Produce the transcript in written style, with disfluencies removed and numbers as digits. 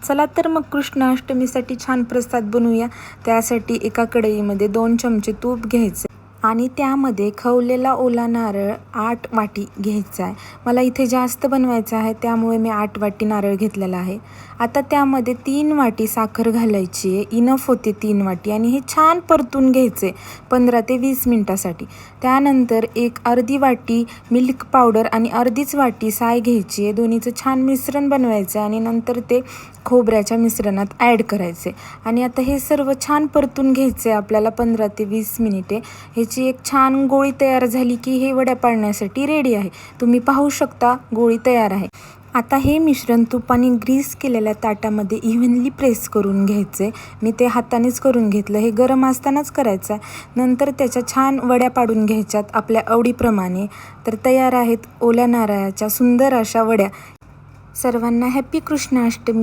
चला तर मग कृष्णाष्टमीसाठी छान प्रसाद बनवूया। त्यासाठी एका कढईमध्ये 2 चमचे तूप घ्यायचे आणि त्यामध्ये खवलेला ओला नारळ 8 वाटी घ्यायचा आहे। मला इथे जास्त बनवायचं आहे त्यामुळे मी 8 वाटी नारळ घेतलेला आहे। आता त्यामध्ये 3 वाटी साखर घालायची आहे, इनफ होते 3 वाटी, आणि हे छान परतून घ्यायचे 15 ते 20 मिनिटासाठी। त्यानंतर एक अर्धी वाटी मिल्क पावडर आणि अर्धीच वाटी साय घ्यायची आहे। दोन्हीचं छान मिश्रण बनवायचं आणि नंतर ते खोबऱ्याच्या मिश्रणात ॲड करायचे आणि आता हे सर्व छान परतून घ्यायचे आपल्याला 15 ते 20 मिनिटे। ह्याची एक छान गोळी तयार झाली की हे वड्या पाडण्यासाठी रेडी आहे। तुम्ही पाहू शकता गोळी तयार आहे। आता हे मिश्रण तुपाने ग्रीस केलेल्या ताटामध्ये इव्हनली प्रेस करून घ्यायचे। मी ते हातानेच करून घेतलं, हे गरम असतानाच करायचं आहे। नंतर त्याच्या छान वड्या पाडून घ्यायच्यात आपल्या आवडीप्रमाणे। तर तयार आहेत ओल्या नारळाच्या सुंदर अशा वड्या। सर्वांना हॅपी कृष्णाष्टमी।